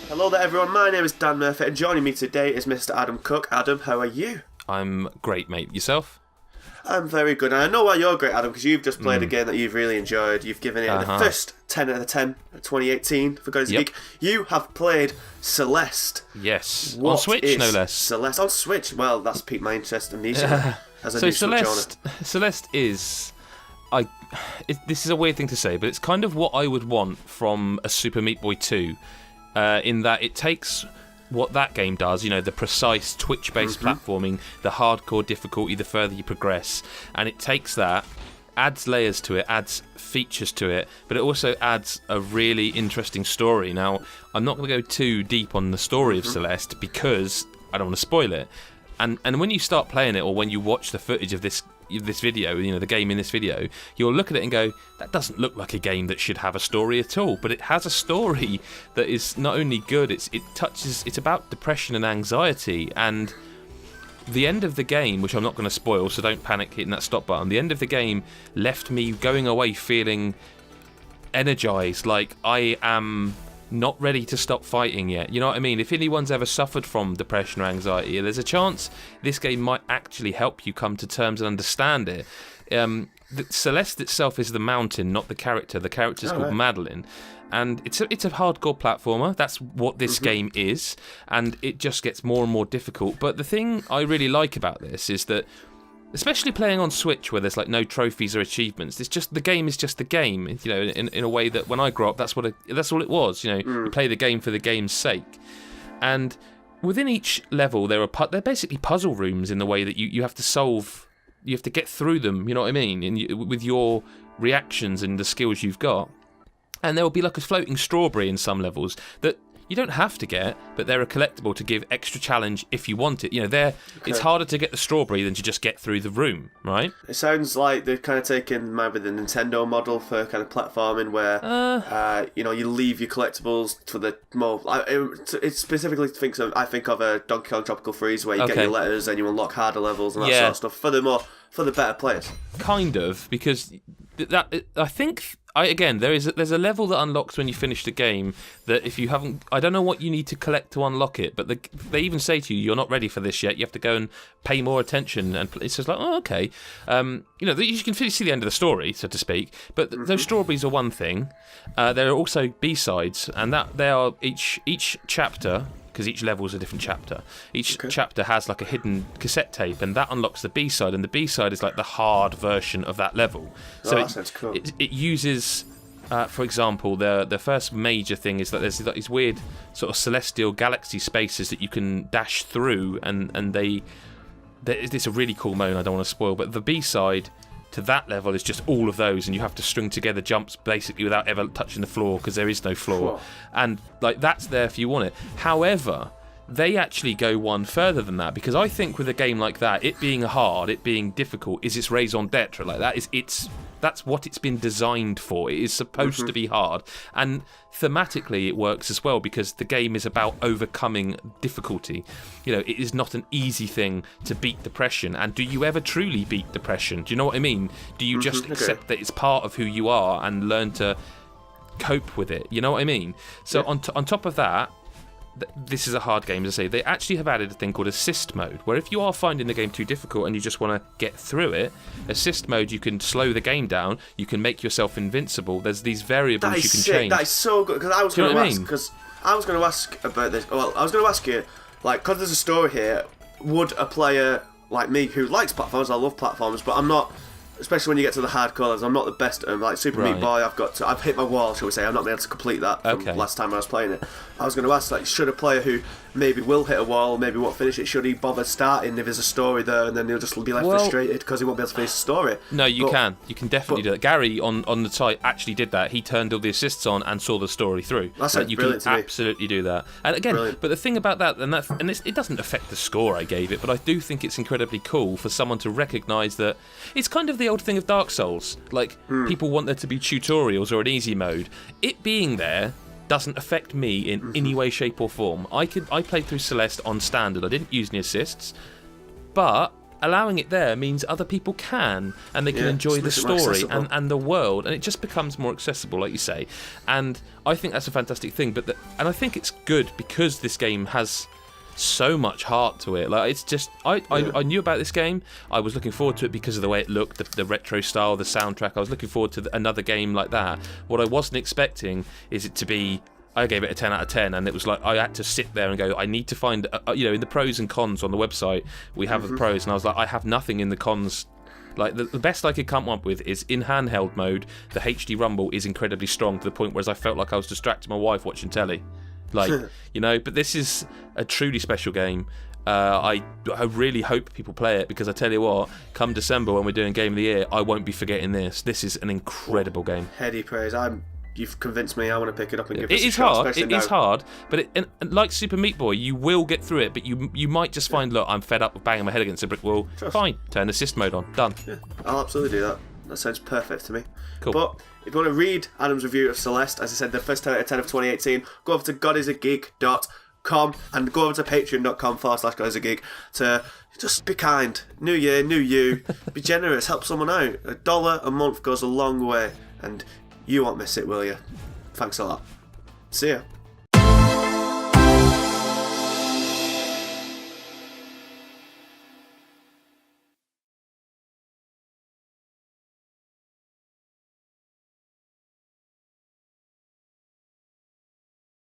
Hello there everyone, my name is Dan Murphy and joining me today is Mr. Adam Cook. Adam, how are you? I'm great, mate. Yourself? I'm very good, and I know why you're great, Adam, because you've just played a game that you've really enjoyed. You've given it the first 10 out of 10 of 2018 for God is a Geek. You have played Celeste. Yes, what on Switch, no less. Celeste on Switch. Well, that's piqued my interest immediately. As a so new Switch owner. Celeste is, this is a weird thing to say, but it's kind of what I would want from a Super Meat Boy 2, in that it takes what that game does, you know, the precise Twitch-based platforming, the hardcore difficulty the further you progress, and it takes that, adds layers to it, adds features to it, but it also adds a really interesting story. Now, I'm not going to go too deep on the story of Celeste because I don't want to spoil it. And when you start playing it, or when you watch the footage of this video, you know, the game in this video, you'll look at it and go, that doesn't look like a game that should have a story at all. But it has a story that is not only good, it's about depression and anxiety. And the end of the game, which I'm not going to spoil, so don't panic hitting that stop button, the end of the game left me going away feeling energized, like I am not ready to stop fighting yet. You know what I mean? If anyone's ever suffered from depression or anxiety, there's a chance this game might actually help you come to terms and understand it. Celeste itself is the mountain, not the character. The character's called Madeline. And it's a hardcore platformer. That's what this game is. And it just gets more and more difficult. But the thing I really like about this is that, especially playing on Switch, where there's like no trophies or achievements, it's just the game is just the game. You know, in a way that when I grew up, that's all it was. You know, you play the game for the game's sake. And within each level, they're basically puzzle rooms in the way that you have to solve. You have to get through them. You know what I mean? With your reactions and the skills you've got. And there will be like a floating strawberry in some levels that you don't have to get, but they're a collectible to give extra challenge if you want it. You know, it's harder to get the strawberry than to just get through the room, right? It sounds like they've kind of taken maybe the Nintendo model for kind of platforming, where you know, you leave your collectibles for the more. It specifically I think of a Donkey Kong Tropical Freeze, where you get your letters and you unlock harder levels and that sort of stuff for the better players. Kind of, because I think. There's a level that unlocks when you finish the game that if you haven't, I don't know what you need to collect to unlock it, but they even say to you, you're not ready for this yet. You have to go and pay more attention, and it's just like, oh, okay. You know, you can see the end of the story, so to speak. But those strawberries are one thing. There are also B-sides, and that they are each chapter. Because each level is a different chapter. Each chapter has like a hidden cassette tape, and that unlocks the B-side, and the B-side is like the hard version of that level. So that sounds cool. It uses, for example, the first major thing is that there's like these weird sort of celestial galaxy spaces that you can dash through, and it's a really cool moment I don't want to spoil, but the B-side to that level is just all of those, and you have to string together jumps basically without ever touching the floor, because there is no floor. And like that's there if you want it. However, they actually go one further than that, because I think with a game like that, it being hard, it being difficult, is its raison d'etre. Like that's what it's been designed for. It is supposed to be hard, and thematically it works as well, because the game is about overcoming difficulty. You know, it is not an easy thing to beat depression. And do you ever truly beat depression? Do you know what I mean? Do you just accept that it's part of who you are and learn to cope with it? You know what I mean? So on top of that, this is a hard game, as I say. They actually have added a thing called assist mode, where if you are finding the game too difficult and you just want to get through it, assist mode, you can slow the game down, you can make yourself invincible. There's these variables you can change. That is so good, because I was going to ask about this. Well, I was going to ask you, like, because there's a story here, would a player like me who likes platformers, I love platformers, but I'm not, especially when you get to the hardcore levels, I'm not the best at them. Like Super Meat Boy, I've hit my wall, shall we say. I'm not been able to complete that from last time I was playing it. I was going to ask, like, should a player who maybe will hit a wall, maybe won't finish it, should he bother starting if there's a story there, and then he'll just be left frustrated because he won't be able to finish the story? No, you can definitely do that. Gary on the site actually did that. He turned all the assists on and saw the story through. That's you can absolutely do that. And again, but the thing about that, it doesn't affect the score I gave it, but I do think it's incredibly cool for someone to recognise that it's kind of the old thing of Dark Souls. Like, people want there to be tutorials or an easy mode. It being there doesn't affect me in any way, shape or form. I played through Celeste on standard. I didn't use any assists, but allowing it there means other people can, and they can enjoy the story and the world, and it just becomes more accessible, like you say. And I think that's a fantastic thing. And I think it's good because this game has so much heart to it. Like, it's just I knew about this game. I was looking forward to it because of the way it looked, the retro style, the soundtrack. I was looking forward to another game like that. What I wasn't expecting is it to be. I gave it a 10 out of 10, and it was like I had to sit there and go, I need to find, in the pros and cons on the website, we have the pros, and I was like, I have nothing in the cons. Like, the best I could come up with is in handheld mode, the HD rumble is incredibly strong to the point where I felt like I was distracting my wife watching telly. Like, but this is a truly special game. I really hope people play it, because I tell you what, come December when we're doing Game of the Year, I won't be forgetting this. This is an incredible game. Heady praise. You've convinced me. I want to pick it up and give it a shot. It is hard, but like Super Meat Boy, you will get through it, but you might just find, look, I'm fed up with banging my head against a brick wall. Fine, turn assist mode on. Done. Yeah, I'll absolutely do that. That sounds perfect to me. Cool. But if you want to read Adam's review of Celeste, as I said, the first 10 out of 10 of 2018, go over to godisageek.com and go over to patreon.com/godisageek to just be kind. New year, new you. Be generous. Help someone out. $1 a month goes a long way, and you won't miss it, will you? Thanks a lot. See ya.